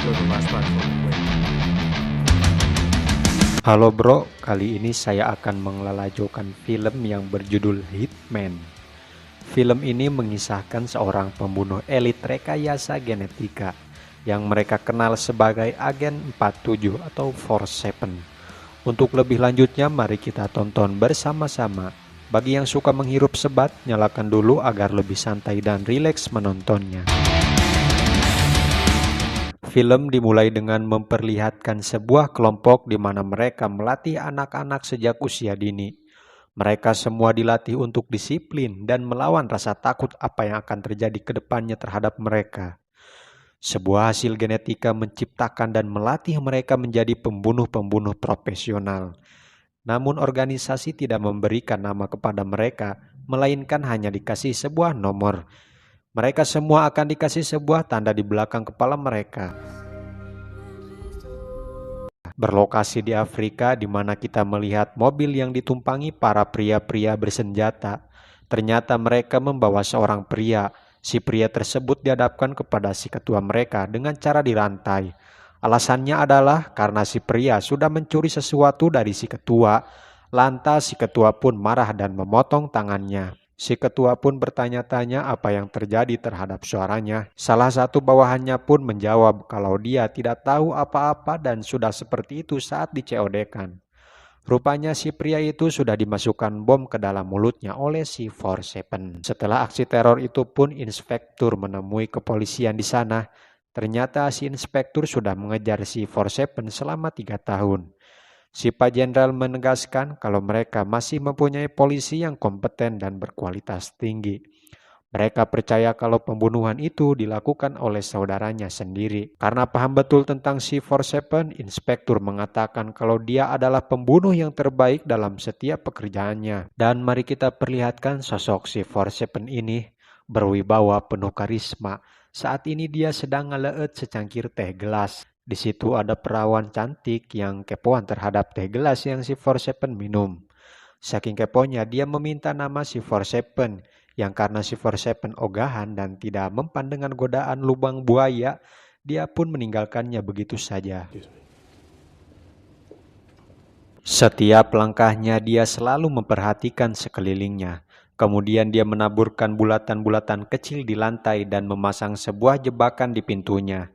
Upload the last part for the play. Halo bro, kali ini saya akan mengelalajokan film yang berjudul Hitman. Film ini mengisahkan seorang pembunuh elit rekayasa genetika yang mereka kenal sebagai Agen 47 atau 47. Untuk lebih lanjutnya mari kita tonton bersama-sama. Bagi yang suka menghirup sebat, nyalakan dulu agar lebih santai dan rileks menontonnya. Film dimulai dengan memperlihatkan sebuah kelompok di mana mereka melatih anak-anak sejak usia dini. Mereka semua dilatih untuk disiplin dan melawan rasa takut apa yang akan terjadi ke depannya terhadap mereka. Sebuah hasil genetika menciptakan dan melatih mereka menjadi pembunuh-pembunuh profesional. Namun organisasi tidak memberikan nama kepada mereka, melainkan hanya dikasih sebuah nomor. Mereka semua akan dikasih sebuah tanda di belakang kepala mereka. Berlokasi di Afrika, di mana kita melihat mobil yang ditumpangi para pria-pria bersenjata. Ternyata mereka membawa seorang pria. Si pria tersebut dihadapkan kepada si ketua mereka dengan cara dirantai. Alasannya adalah karena si pria sudah mencuri sesuatu dari si ketua. Lantas si ketua pun marah dan memotong tangannya. Si ketua pun bertanya-tanya apa yang terjadi terhadap suaranya. Salah satu bawahannya pun menjawab kalau dia tidak tahu apa-apa dan sudah seperti itu saat di-COD-kan. Rupanya si pria itu sudah dimasukkan bom ke dalam mulutnya oleh si 47. Setelah aksi teror itu pun inspektur menemui kepolisian di sana. Ternyata si inspektur sudah mengejar si 47 selama 3 tahun. Si Pak Jenderal menegaskan kalau mereka masih mempunyai polisi yang kompeten dan berkualitas tinggi. Mereka percaya kalau pembunuhan itu dilakukan oleh saudaranya sendiri. Karena paham betul tentang si 47, inspektur mengatakan kalau dia adalah pembunuh yang terbaik dalam setiap pekerjaannya. Dan mari kita perlihatkan sosok si 47 ini berwibawa penuh karisma. Saat ini dia sedang ngeleut secangkir teh gelas. Di situ ada perawan cantik yang kepoan terhadap teh gelas yang si 47 minum. Saking keponya dia meminta nama si 47 yang karena si 47 ogahan dan tidak mempan dengan godaan lubang buaya, dia pun meninggalkannya begitu saja. Setiap langkahnya dia selalu memperhatikan sekelilingnya. Kemudian dia menaburkan bulatan-bulatan kecil di lantai dan memasang sebuah jebakan di pintunya.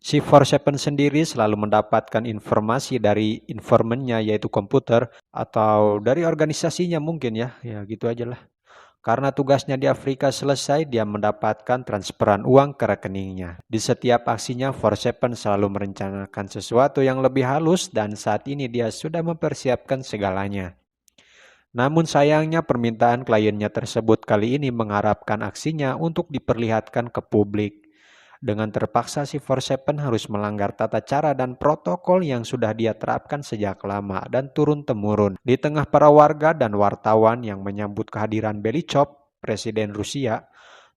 Si 47 sendiri selalu mendapatkan informasi dari informannya yaitu komputer atau dari organisasinya mungkin ya gitu aja lah. Karena tugasnya di Afrika selesai, dia mendapatkan transferan uang ke rekeningnya. Di setiap aksinya, 47 selalu merencanakan sesuatu yang lebih halus dan saat ini dia sudah mempersiapkan segalanya. Namun sayangnya permintaan kliennya tersebut kali ini mengharapkan aksinya untuk diperlihatkan ke publik. Dengan terpaksa si 47 harus melanggar tata cara dan protokol yang sudah dia terapkan sejak lama dan turun-temurun. Di tengah para warga dan wartawan yang menyambut kehadiran Belichov, Presiden Rusia,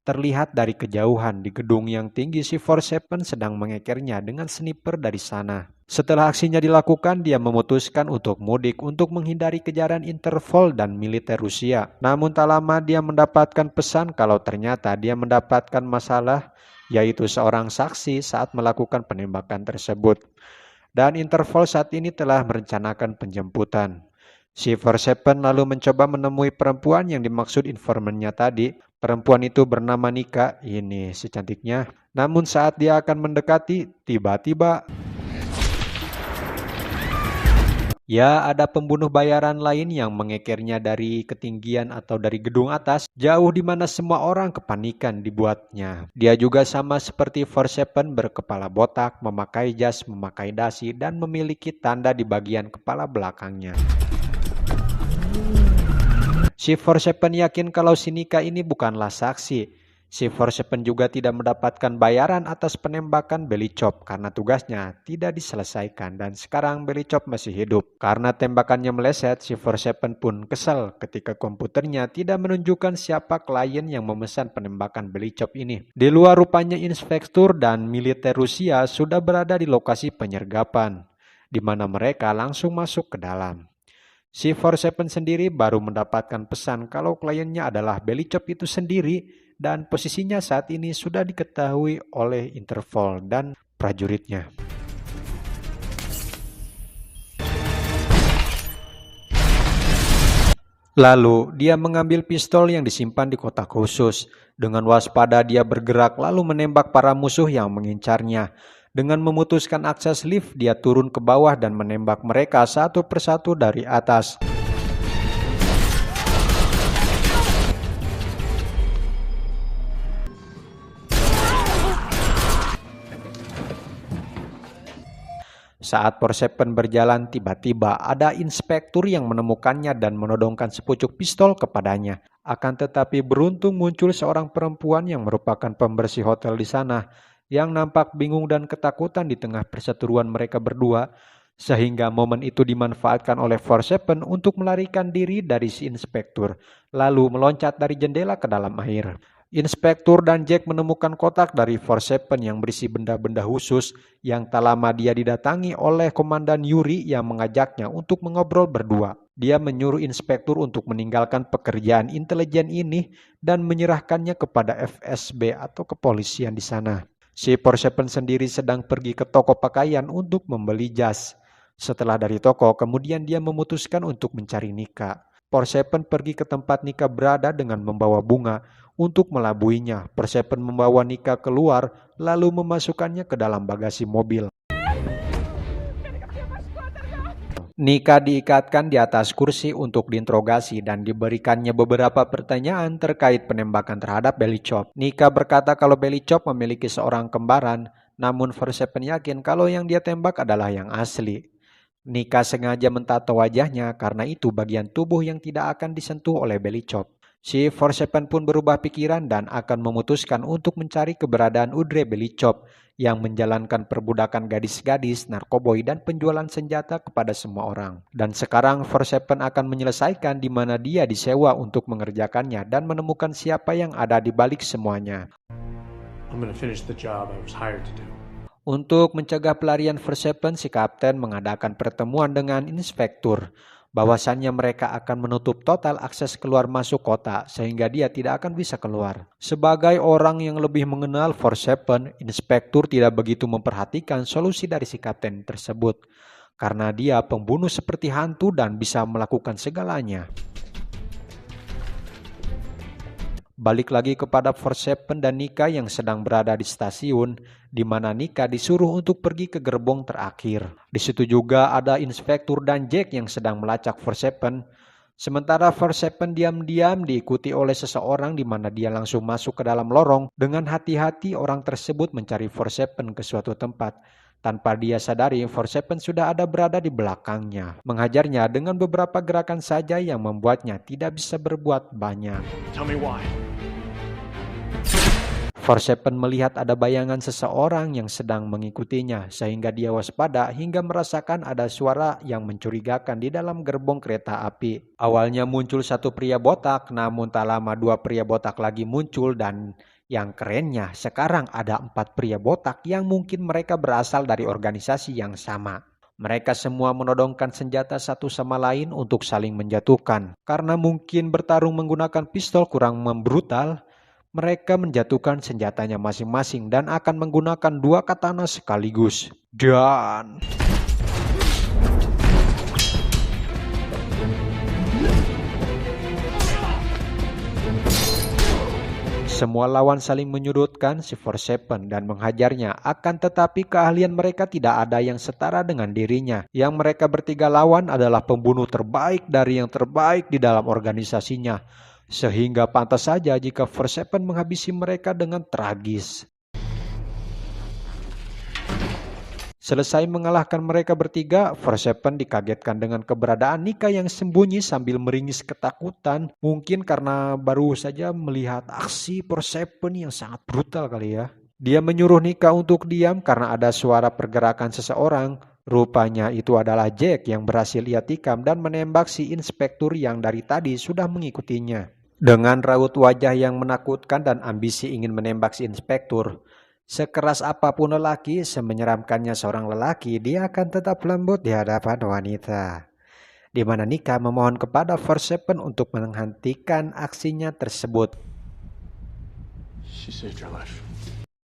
terlihat dari kejauhan di gedung yang tinggi si 47 sedang mengekernya dengan sniper dari sana. Setelah aksinya dilakukan, dia memutuskan untuk mudik untuk menghindari kejaran Interpol dan militer Rusia. Namun tak lama dia mendapatkan pesan kalau ternyata dia mendapatkan masalah, yaitu seorang saksi saat melakukan penembakan tersebut. Dan Interpol saat ini telah merencanakan penjemputan. Si 47 lalu mencoba menemui perempuan yang dimaksud informannya tadi. Perempuan itu bernama Nika, ini si cantiknya. Namun saat dia akan mendekati, tiba-tiba ya, ada pembunuh bayaran lain yang mengekernya dari ketinggian atau dari gedung atas, jauh di mana semua orang kepanikan dibuatnya. Dia juga sama seperti 47 berkepala botak, memakai jas, memakai dasi, dan memiliki tanda di bagian kepala belakangnya. Si 47 yakin kalau si Nika ini bukanlah saksi. Si 47 juga tidak mendapatkan bayaran atas penembakan Belichov karena tugasnya tidak diselesaikan dan sekarang Belichov masih hidup. Karena tembakannya meleset, si 47 pun kesal ketika komputernya tidak menunjukkan siapa klien yang memesan penembakan Belichov ini. Di luar rupanya inspektur dan militer Rusia sudah berada di lokasi penyergapan, di mana mereka langsung masuk ke dalam. Si 47 sendiri baru mendapatkan pesan kalau kliennya adalah Belichov itu sendiri dan posisinya saat ini sudah diketahui oleh Interpol dan prajuritnya. Lalu, dia mengambil pistol yang disimpan di kotak khusus. Dengan waspada dia bergerak lalu menembak para musuh yang mengincarnya. Dengan memutuskan akses lift, dia turun ke bawah dan menembak mereka satu persatu dari atas. Saat Persepen berjalan, tiba-tiba ada inspektur yang menemukannya dan menodongkan sepucuk pistol kepadanya. Akan tetapi beruntung muncul seorang perempuan yang merupakan pembersih hotel di sana, yang nampak bingung dan ketakutan di tengah perseteruan mereka berdua, sehingga momen itu dimanfaatkan oleh Forsepen untuk melarikan diri dari si inspektur, lalu meloncat dari jendela ke dalam air. Inspektur dan Jack menemukan kotak dari Forsepen yang berisi benda-benda khusus yang tak lama dia didatangi oleh Komandan Yuri yang mengajaknya untuk mengobrol berdua. Dia menyuruh inspektur untuk meninggalkan pekerjaan intelijen ini dan menyerahkannya kepada FSB atau kepolisian di sana. Si Forsepen sendiri sedang pergi ke toko pakaian untuk membeli jas. Setelah dari toko, kemudian dia memutuskan untuk mencari Nika. Forsepen pergi ke tempat Nika berada dengan membawa bunga untuk melabuinya. Forsepen membawa Nika keluar lalu memasukkannya ke dalam bagasi mobil. Nika diikatkan di atas kursi untuk diinterogasi dan diberikannya beberapa pertanyaan terkait penembakan terhadap Belichop. Nika berkata kalau Belichop memiliki seorang kembaran, namun Forsepen yakin kalau yang dia tembak adalah yang asli. Nika sengaja mentato wajahnya karena itu bagian tubuh yang tidak akan disentuh oleh Belichop. Si Forsepen pun berubah pikiran dan akan memutuskan untuk mencari keberadaan Udre Belichop yang menjalankan perbudakan gadis-gadis, narkoboy, dan penjualan senjata kepada semua orang. Dan sekarang Forsepen akan menyelesaikan di mana dia disewa untuk mengerjakannya dan menemukan siapa yang ada di balik semuanya. I'm gonna finish the job I was hired to do. Untuk mencegah pelarian Forsepen, si kapten mengadakan pertemuan dengan inspektur. Bahwasannya mereka akan menutup total akses keluar masuk kota sehingga dia tidak akan bisa keluar. Sebagai orang yang lebih mengenal Forsepen, inspektur tidak begitu memperhatikan solusi dari si kapten tersebut. Karena dia pembunuh seperti hantu dan bisa melakukan segalanya. Balik lagi kepada Forsepen dan Nika yang sedang berada di stasiun, di mana Nika disuruh untuk pergi ke gerbong terakhir. Di situ juga ada inspektur dan Jack yang sedang melacak Forsepen. Sementara Forsepen diam-diam diikuti oleh seseorang di mana dia langsung masuk ke dalam lorong. Dengan hati-hati orang tersebut mencari Forsepen ke suatu tempat. Tanpa dia sadari, Forsepen sudah ada berada di belakangnya, menghajarnya dengan beberapa gerakan saja yang membuatnya tidak bisa berbuat banyak. Tell me why. Forsepen melihat ada bayangan seseorang yang sedang mengikutinya, sehingga dia waspada hingga merasakan ada suara yang mencurigakan di dalam gerbong kereta api. Awalnya muncul satu pria botak, namun tak lama dua pria botak lagi muncul dan yang kerennya sekarang ada 4 pria botak yang mungkin mereka berasal dari organisasi yang sama. Mereka semua menodongkan senjata satu sama lain untuk saling menjatuhkan. Karena mungkin bertarung menggunakan pistol kurang membrutal, mereka menjatuhkan senjatanya masing-masing dan akan menggunakan 2 katana sekaligus. Dan semua lawan saling menyudutkan si Forsepen dan menghajarnya, akan tetapi keahlian mereka tidak ada yang setara dengan dirinya. Yang mereka bertiga lawan adalah pembunuh terbaik dari yang terbaik di dalam organisasinya. Sehingga pantas saja jika Forsepen menghabisi mereka dengan tragis. Selesai mengalahkan mereka bertiga, Forsepen dikagetkan dengan keberadaan Nika yang sembunyi sambil meringis ketakutan. Mungkin karena baru saja melihat aksi Forsepen yang sangat brutal kali ya. Dia menyuruh Nika untuk diam karena ada suara pergerakan seseorang. Rupanya itu adalah Jack yang berhasil ia tikam dan menembak si inspektur yang dari tadi sudah mengikutinya. Dengan raut wajah yang menakutkan dan ambisi ingin menembak si inspektur, sekeras apapun lelaki, semenyeramkannya seorang lelaki, dia akan tetap lembut di hadapan wanita. Di mana Nika memohon kepada Forsepen untuk menghentikan aksinya tersebut. She saved your life.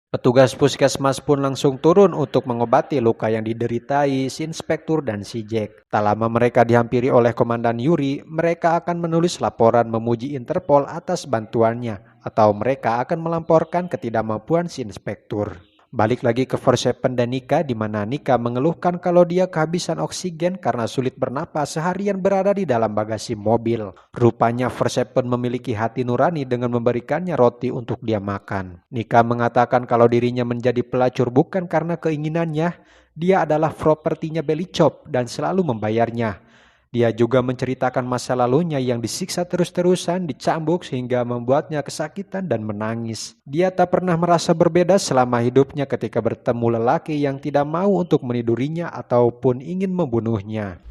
Petugas puskesmas pun langsung turun untuk mengobati luka yang dideritai si inspektur dan si Jack. Tak lama mereka dihampiri oleh Komandan Yuri, mereka akan menulis laporan memuji Interpol atas bantuannya, atau mereka akan melamporkan ketidakmampuan si inspektur. Balik lagi ke Forsepen dan Nika, di mana Nika mengeluhkan kalau dia kehabisan oksigen karena sulit bernapas seharian berada di dalam bagasi mobil. Rupanya Forsepen memiliki hati nurani dengan memberikannya roti untuk dia makan. Nika mengatakan kalau dirinya menjadi pelacur bukan karena keinginannya, dia adalah propertinya Belichop dan selalu membayarnya. Dia juga menceritakan masa lalunya yang disiksa terus-terusan, dicambuk sehingga membuatnya kesakitan dan menangis. Dia tak pernah merasa berbeda selama hidupnya ketika bertemu lelaki yang tidak mau untuk menidurinya ataupun ingin membunuhnya.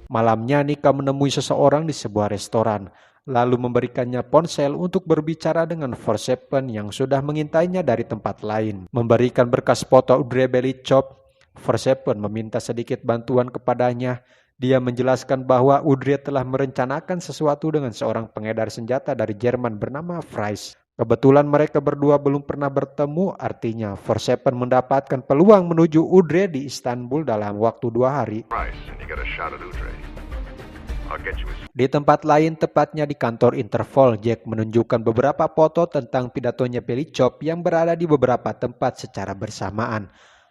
Malamnya Nika menemui seseorang di sebuah restoran, lalu memberikannya ponsel untuk berbicara dengan Forsepen yang sudah mengintainya dari tempat lain. Memberikan berkas foto Audrey Belichop, Forsepen meminta sedikit bantuan kepadanya. Dia menjelaskan bahwa Audrey telah merencanakan sesuatu dengan seorang pengedar senjata dari Jerman bernama Fries. Kebetulan mereka berdua belum pernah bertemu, artinya Forsepen mendapatkan peluang menuju Audrey di Istanbul dalam waktu 2 hari. Di tempat lain, tepatnya di kantor Interpol, Jack menunjukkan beberapa foto tentang pidatonya Belichop yang berada di beberapa tempat secara bersamaan.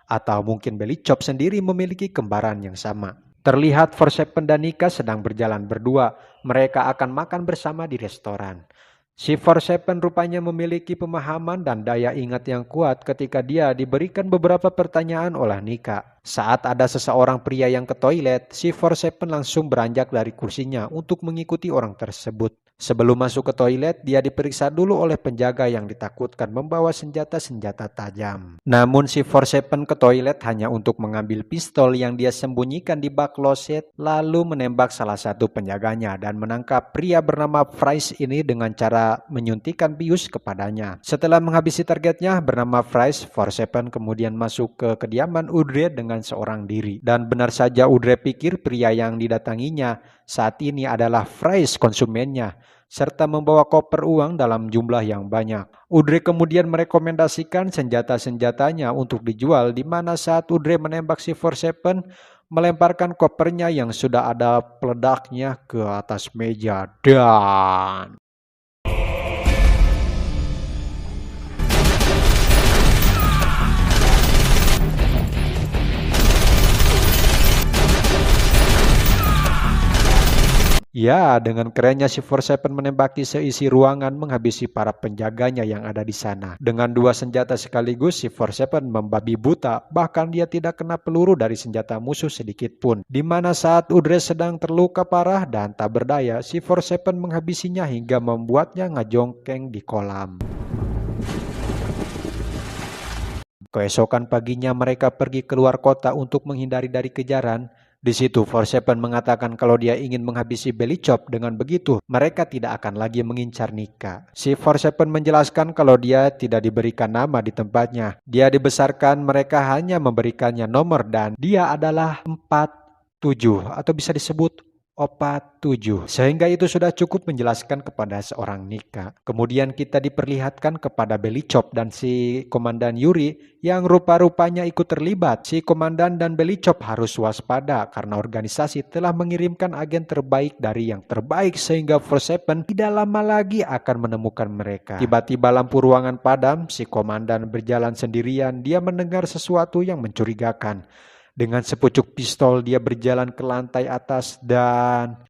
Atau mungkin Belichop sendiri memiliki kembaran yang sama. Terlihat Forsepen dan Nika sedang berjalan berdua. Mereka akan makan bersama di restoran. Si Forsepen rupanya memiliki pemahaman dan daya ingat yang kuat ketika dia diberikan beberapa pertanyaan oleh Nika. Saat ada seseorang pria yang ke toilet, si Forsepen langsung beranjak dari kursinya untuk mengikuti orang tersebut. Sebelum masuk ke toilet, dia diperiksa dulu oleh penjaga yang ditakutkan membawa senjata-senjata tajam. Namun si Forsepen ke toilet hanya untuk mengambil pistol yang dia sembunyikan di bak kloset, lalu menembak salah satu penjaganya dan menangkap pria bernama Fries ini dengan cara menyuntikkan bius kepadanya. Setelah menghabisi targetnya bernama Fries, Forsepen kemudian masuk ke kediaman Audrey dengan seorang diri. Dan benar saja Audrey pikir pria yang didatanginya saat ini adalah Fries konsumennya, serta membawa koper uang dalam jumlah yang banyak. Audrey kemudian merekomendasikan senjata-senjatanya untuk dijual, di mana saat Audrey menembak si Forsepen, melemparkan kopernya yang sudah ada peledaknya ke atas meja dan... Ya, dengan kerennya si Forsepen menembaki seisi ruangan menghabisi para penjaganya yang ada di sana. Dengan 2 senjata sekaligus, si Forsepen membabi buta, bahkan dia tidak kena peluru dari senjata musuh sedikit pun. Di mana saat Audrey sedang terluka parah dan tak berdaya, si Forsepen menghabisinya hingga membuatnya ngajongkeng di kolam. Keesokan paginya mereka pergi keluar kota untuk menghindari dari kejaran. Di situ Forsepen mengatakan kalau dia ingin menghabisi Belichop. Dengan begitu mereka tidak akan lagi mengincar Nika. Si Forsepen menjelaskan kalau dia tidak diberikan nama di tempatnya. Dia dibesarkan, mereka hanya memberikannya nomor dan dia adalah 47 atau bisa disebut Opat 7. Sehingga itu sudah cukup menjelaskan kepada seorang Nika. Kemudian kita diperlihatkan kepada Belichop dan si Komandan Yuri yang rupa-rupanya ikut terlibat. Si Komandan dan Belichop harus waspada karena organisasi telah mengirimkan agen terbaik dari yang terbaik sehingga Forsepen tidak lama lagi akan menemukan mereka. Tiba-tiba lampu ruangan padam, si Komandan berjalan sendirian, dia mendengar sesuatu yang mencurigakan. Dengan sepucuk pistol dia berjalan ke lantai atas dan...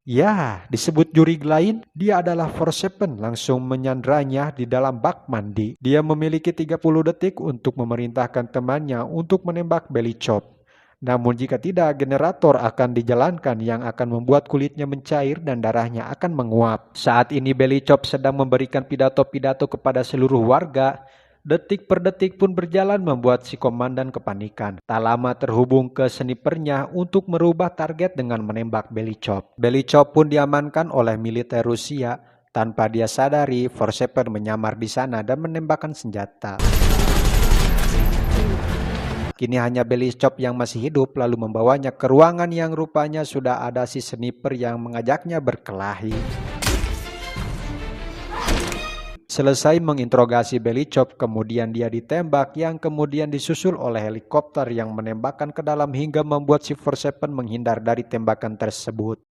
Ya, disebut juri lain, dia adalah Forsepen langsung menyandranya di dalam bak mandi. Dia memiliki 30 detik untuk memerintahkan temannya untuk menembak Belichop. Namun jika tidak, generator akan dijalankan yang akan membuat kulitnya mencair dan darahnya akan menguap. Saat ini Belichop sedang memberikan pidato-pidato kepada seluruh warga. Detik per detik pun berjalan membuat si komandan kepanikan. Tak lama terhubung ke snipernya untuk merubah target dengan menembak Belichop. Belichop pun diamankan oleh militer Rusia. Tanpa dia sadari, Forsepen menyamar di sana dan menembakkan senjata. Kini hanya Bellicop yang masih hidup lalu membawanya ke ruangan yang rupanya sudah ada si sniper yang mengajaknya berkelahi. Selesai menginterogasi Bellicop, kemudian dia ditembak yang kemudian disusul oleh helikopter yang menembakkan ke dalam hingga membuat si 47 menghindar dari tembakan tersebut.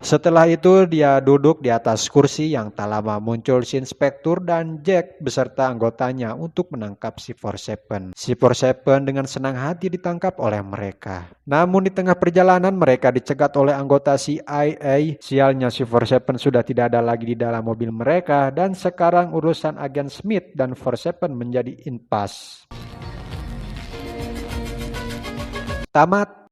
Setelah itu dia duduk di atas kursi yang tak lama muncul si inspektur dan Jack beserta anggotanya untuk menangkap si 47. Si 47 dengan senang hati ditangkap oleh mereka. Namun di tengah perjalanan mereka dicegat oleh anggota CIA. Sialnya si 47 sudah tidak ada lagi di dalam mobil mereka dan sekarang urusan agen Smith dan 47 menjadi impas. Tamat.